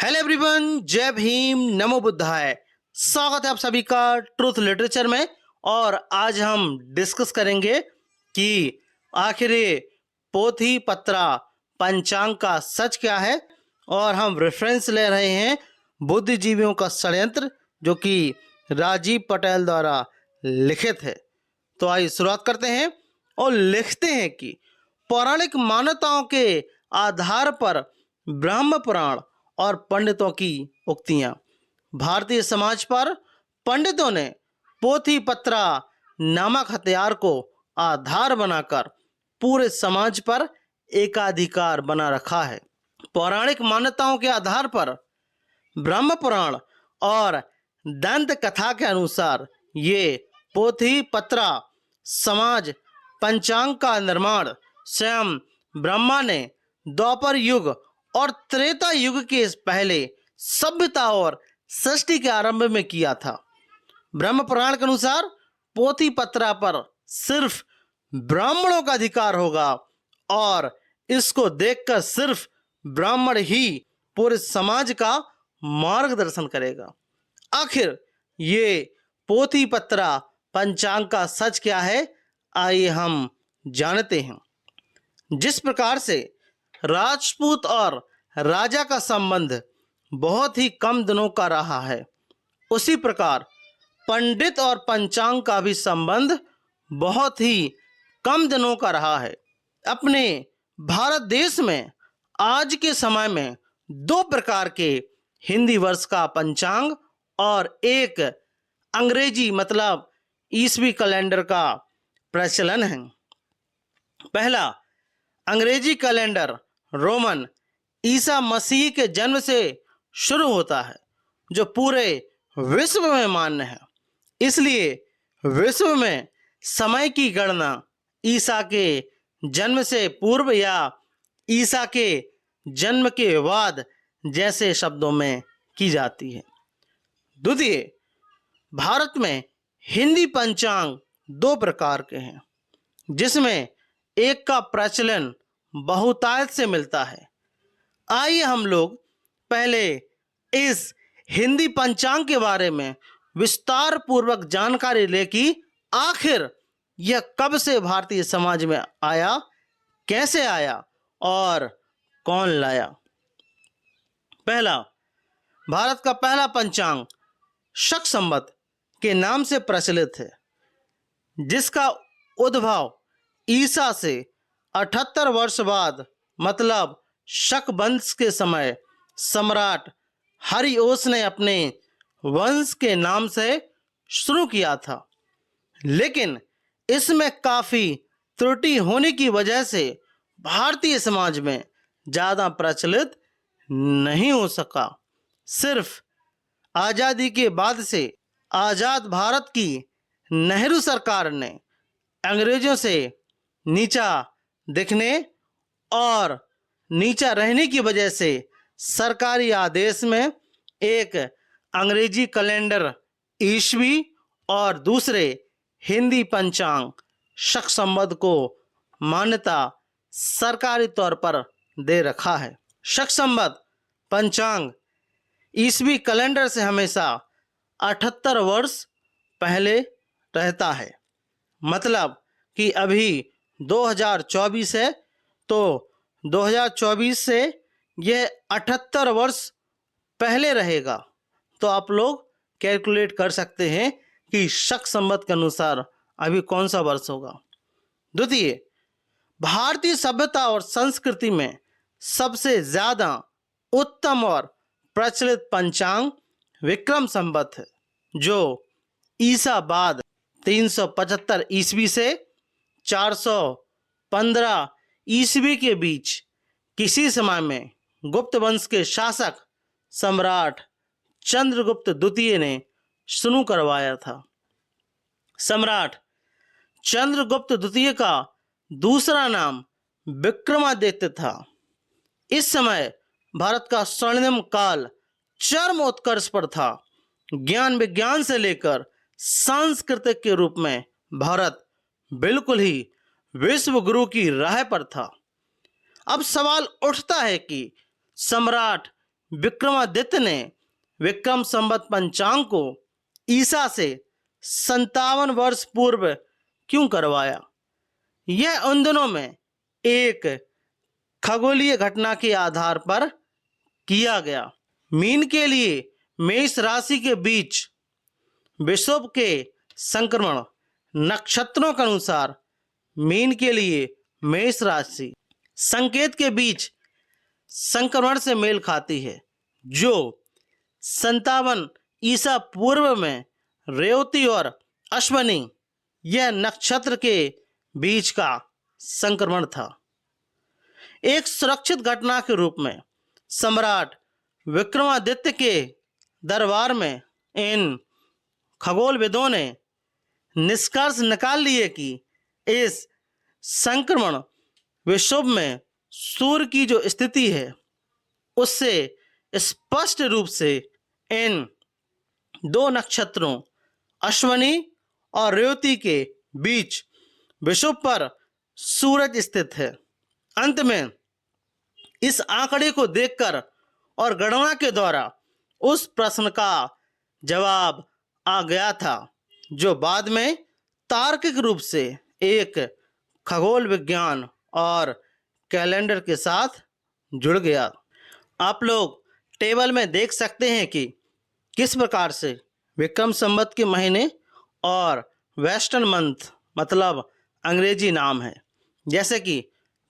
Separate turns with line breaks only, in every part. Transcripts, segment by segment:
Hello everyone, जय भीम, नमो बुद्धाय। स्वागत है आप सभी का ट्रूथ लिटरेचर में। और आज हम डिस्कस करेंगे कि आखिर ये पोथी पत्रा पंचांग का सच क्या है। और हम रेफरेंस ले रहे हैं बुद्धिजीवियों का षड्यंत्र, जो कि राजीव पटेल द्वारा लिखित है। तो आइए शुरुआत करते हैं और लिखते हैं कि पौराणिक मान्यताओं के आधार पर ब्रह्म पुराण और पंडितों की उक्तियां। भारतीय समाज पर पंडितों ने पोथी पत्रा नामक हथियार को आधार बनाकर पूरे समाज पर एकाधिकार बना रखा है। पौराणिक मान्यताओं के आधार पर ब्रह्म पुराण और दंत कथा के अनुसार ये पोथी पत्रा समाज पंचांग का निर्माण स्वयं ब्रह्मा ने द्वापर युग और त्रेता युग के पहले सभ्यता और सृष्टि के आरंभ में किया था। ब्रह्म पुराण के अनुसार पोथी पत्रा पर सिर्फ ब्राह्मणों का अधिकार होगा और इसको देखकर सिर्फ ब्राह्मण ही पूरे समाज का मार्गदर्शन करेगा। आखिर ये पोथी पत्रा पंचांग का सच क्या है, आइए हम जानते हैं। जिस प्रकार से राजपूत और राजा का संबंध बहुत ही कम दिनों का रहा है, उसी प्रकार पंडित और पंचांग का भी संबंध बहुत ही कम दिनों का रहा है। अपने भारत देश में आज के समय में दो प्रकार के हिंदी वर्ष का पंचांग और एक अंग्रेजी मतलब ईसवी कैलेंडर का प्रचलन है। पहला अंग्रेजी कैलेंडर रोमन ईसा मसीह के जन्म से शुरू होता है, जो पूरे विश्व में मान्य है। इसलिए विश्व में समय की गणना ईसा के जन्म से पूर्व या ईसा के जन्म के बाद जैसे शब्दों में की जाती है। द्वितीय, भारत में हिंदी पंचांग दो प्रकार के हैं, जिसमें एक का प्रचलन बहुतायत से मिलता है। आइए हम लोग पहले इस हिंदी पंचांग के बारे में विस्तार पूर्वक जानकारी ले कि आखिर यह कब से भारतीय समाज में आया, कैसे आया और कौन लाया। पहला, भारत का पहला पंचांग शक संवत के नाम से प्रचलित है, जिसका उद्भव ईसा से 78 वर्ष बाद मतलब शक वंश के समय सम्राट हरिओस ने अपने वंश के नाम से शुरू किया था। लेकिन इसमें काफ़ी त्रुटि होने की वजह से भारतीय समाज में ज़्यादा प्रचलित नहीं हो सका। सिर्फ आज़ादी के बाद से आज़ाद भारत की नेहरू सरकार ने अंग्रेज़ों से नीचा दिखने और नीचा रहने की वजह से सरकारी आदेश में एक अंग्रेजी कैलेंडर ईस्वी और दूसरे हिंदी पंचांग शक संवत को मान्यता सरकारी तौर पर दे रखा है। शक संवत पंचांग ईस्वी कैलेंडर से हमेशा 78 वर्ष पहले रहता है। मतलब कि अभी 2024 है, तो 2024 से यह 78 वर्ष पहले रहेगा। तो आप लोग कैलकुलेट कर सकते हैं कि शक संवत के अनुसार अभी कौन सा वर्ष होगा। द्वितीय, भारतीय सभ्यता और संस्कृति में सबसे ज़्यादा उत्तम और प्रचलित पंचांग विक्रम संवत है, जो ईसा बाद 375 ईस्वी से 415 ईस्वी के बीच किसी समय में गुप्त वंश के शासक सम्राट चंद्रगुप्त द्वितीय ने शुरू करवाया था। सम्राट चंद्रगुप्त द्वितीय का दूसरा नाम विक्रमादित्य था। इस समय भारत का स्वर्णिम काल चरम उत्कर्ष पर था। ज्ञान विज्ञान से लेकर सांस्कृतिक के रूप में भारत बिल्कुल ही विश्व गुरु की राह पर था। अब सवाल उठता है कि सम्राट विक्रमादित्य ने विक्रम संवत पंचांग को ईसा से 57 वर्ष पूर्व क्यों करवाया? यह उन दिनों में एक खगोलीय घटना के आधार पर किया गया। मीन के लिए मेष राशि के बीच विषुव के संक्रमण नक्षत्रों के अनुसार मीन के लिए मेष राशि संकेत के बीच संक्रमण से मेल खाती है, जो 57 ईसा पूर्व में रेवती और अश्वनी यह नक्षत्र के बीच का संक्रमण था। एक सुरक्षित घटना के रूप में सम्राट विक्रमादित्य के दरबार में इन खगोलविदों ने निष्कर्ष निकाल लिए कि इस संक्रमण विषुव में सूर्य की जो स्थिति है उससे स्पष्ट रूप से इन दो नक्षत्रों अश्वनी और रेवती के बीच विषुव पर सूरज स्थित है। अंत में इस आंकड़े को देखकर और गणना के द्वारा उस प्रश्न का जवाब आ गया था, जो बाद में तार्किक रूप से एक खगोल विज्ञान और कैलेंडर के साथ जुड़ गया। आप लोग टेबल में देख सकते हैं कि किस प्रकार से विक्रम संवत के महीने और वेस्टर्न मंथ मतलब अंग्रेजी नाम है। जैसे कि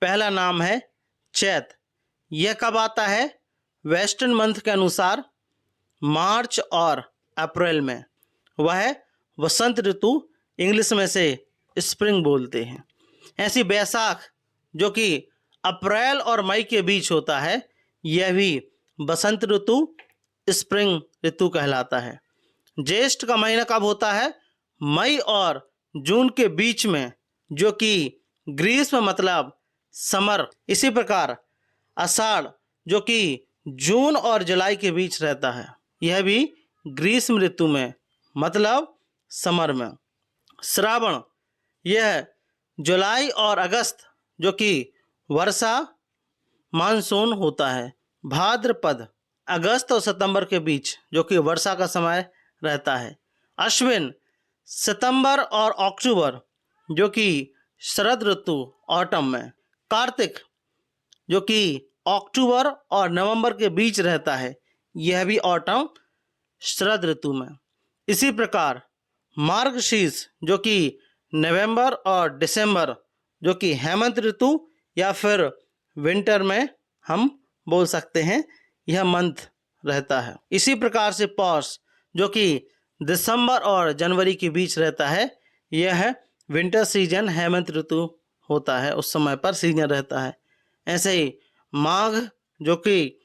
पहला नाम है चैत। यह कब आता है? वेस्टर्न मंथ के अनुसार मार्च और अप्रैल में। वह वसंत ऋतु इंग्लिश में से स्प्रिंग बोलते हैं। ऐसी बैसाख जो कि अप्रैल और मई के बीच होता है, यह भी बसंत ऋतु स्प्रिंग ऋतु कहलाता है। ज्येष्ठ का महीना कब होता है? मई और जून के बीच में, जो कि ग्रीष्म मतलब समर। इसी प्रकार आषाढ़ जो कि जून और जुलाई के बीच रहता है, यह भी ग्रीष्म ऋतु में मतलब समर में। श्रावण यह जुलाई और अगस्त जो कि वर्षा मानसून होता है। भाद्रपद अगस्त और सितंबर के बीच जो कि वर्षा का समय रहता है। अश्विन सितंबर और अक्टूबर जो कि शरद ऋतु ऑटम में। कार्तिक जो कि अक्टूबर और नवंबर के बीच रहता है, यह भी ऑटम शरद ऋतु में। इसी प्रकार मार्गशीर्ष जो कि नवंबर और दिसंबर जो कि हेमंत ऋतु या फिर विंटर में हम बोल सकते हैं, यह मंथ रहता है। इसी प्रकार से पौष जो कि दिसंबर और जनवरी के बीच रहता है, यह विंटर सीजन हेमंत ऋतु होता है, उस समय पर सीजन रहता है। ऐसे ही माघ जो कि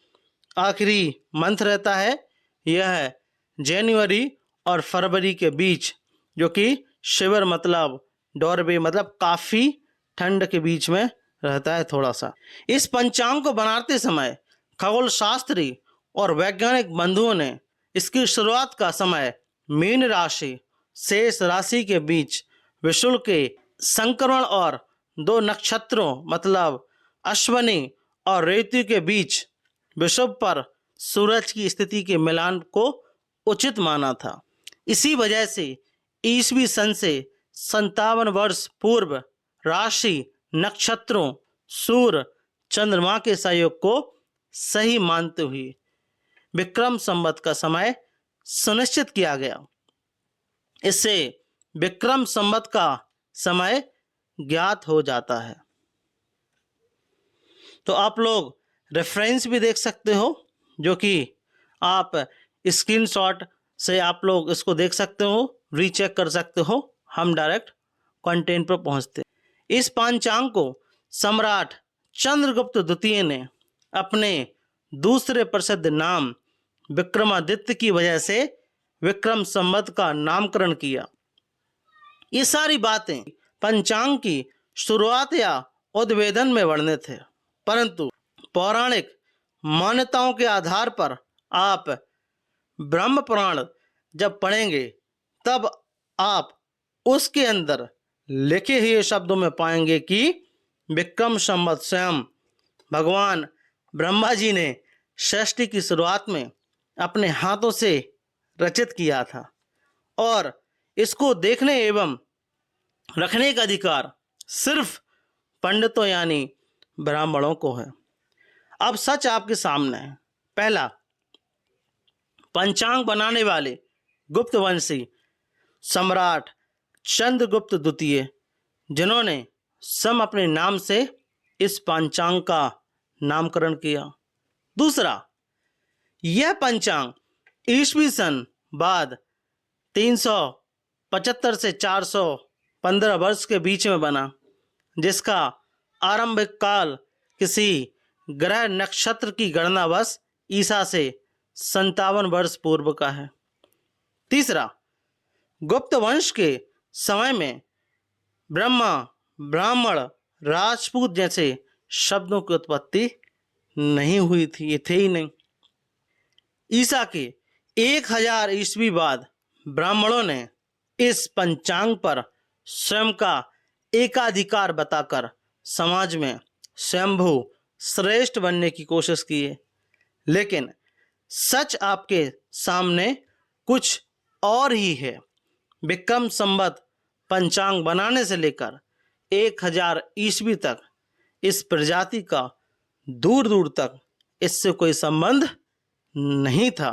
आखिरी मंथ रहता है, यह जनवरी और फरवरी के बीच जो कि शिविर मतलब डॉरवे मतलब काफ़ी ठंड के बीच में रहता है थोड़ा सा। इस पंचांग को बनाते समय खगोल शास्त्री और वैज्ञानिक बंधुओं ने इसकी शुरुआत का समय मीन राशि शेष राशि के बीच विषुव के संक्रमण और दो नक्षत्रों मतलब अश्वनी और रेवती के बीच विषुव पर सूरज की स्थिति के मिलान को उचित माना था। इसी वजह से ईसवी सन से 57 वर्ष पूर्व राशि नक्षत्रों सूर्य चंद्रमा के सहयोग को सही मानते हुए विक्रम संवत का समय सुनिश्चित किया गया। इससे विक्रम संवत का समय ज्ञात हो जाता है। तो आप लोग रेफरेंस भी देख सकते हो, जो कि आप स्क्रीनशॉट से आप लोग इसको देख सकते हो, रीचेक कर सकते हो। हम डायरेक्ट कंटेंट पर पहुंचते। इस पांचांग को सम्राट चंद्रगुप्त द्वितीय ने अपने दूसरे प्रसिद्ध नाम विक्रमादित्य की वजह से विक्रम संवत का नामकरण किया। ये सारी बातें पंचांग की शुरुआत या उद्भेदन में वर्णित है, परंतु पौराणिक मान्यताओं के आधार पर आप ब्रह्म पुराण जब पढ़ेंगे तब आप उसके अंदर लिखे हुए शब्दों में पाएंगे कि विक्रम संवत स्वयं भगवान ब्रह्मा जी ने षष्ठी की शुरुआत में अपने हाथों से रचित किया था और इसको देखने एवं रखने का अधिकार सिर्फ पंडितों यानी ब्राह्मणों को है। अब सच आपके सामने है। पहला, पंचांग बनाने वाले गुप्त वंशी सम्राट चंद्रगुप्त द्वितीय, जिन्होंने स्वयं अपने नाम से इस पंचांग का नामकरण किया। दूसरा, यह पंचांग ईस्वी सन बाद 375 से 415 वर्ष के बीच में बना, जिसका आरंभिक काल किसी ग्रह नक्षत्र की गणना बस ईसा से 57 वर्ष पूर्व का है। तीसरा, गुप्त वंश के समय में ब्रह्मा, ब्राह्मण, राजपूत जैसे शब्दों की उत्पत्ति नहीं हुई थी, ये थे ही नहीं। ईसा के 1000 ईस्वी बाद ब्राह्मणों ने इस पंचांग पर स्वयं का एकाधिकार बताकर समाज में स्वयंभू श्रेष्ठ बनने की कोशिश की है। लेकिन सच आपके सामने कुछ और ही है। विक्रम संवत पंचांग बनाने से लेकर 1000 ईस्वी तक इस प्रजाति का दूर दूर तक इससे कोई संबंध नहीं था।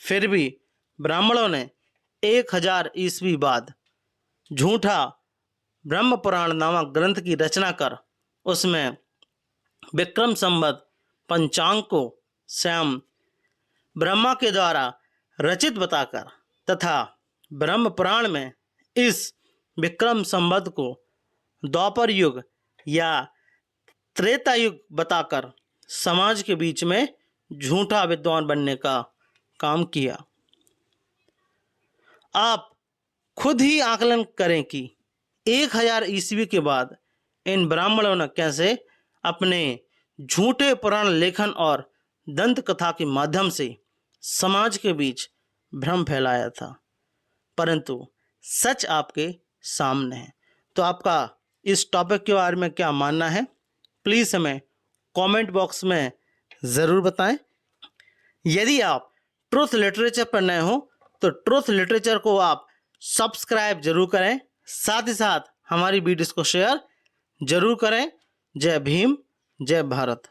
फिर भी ब्राह्मणों ने 1000 ईस्वी बाद झूठा ब्रह्म पुराण नामक ग्रंथ की रचना कर उसमें विक्रम संवत पंचांग को स्वयं ब्रह्मा के द्वारा रचित बताकर तथा ब्रह्म पुराण में इस विक्रम संवत को द्वापर युग या त्रेता युग बताकर समाज के बीच में झूठा विद्वान बनने का काम किया। आप खुद ही आकलन करें कि 1000 ईस्वी के बाद इन ब्राह्मणों ने कैसे अपने झूठे पुराण लेखन और दंत कथा के माध्यम से समाज के बीच भ्रम फैलाया था। परंतु सच आपके सामने है। तो आपका इस टॉपिक के बारे में क्या मानना है, प्लीज़ हमें कमेंट बॉक्स में ज़रूर बताएं। यदि आप ट्रुथ लिटरेचर पर नए हो तो ट्रुथ लिटरेचर को आप सब्सक्राइब जरूर करें, साथ ही साथ हमारी वीडियोस को शेयर जरूर करें। जय भीम, जय भारत।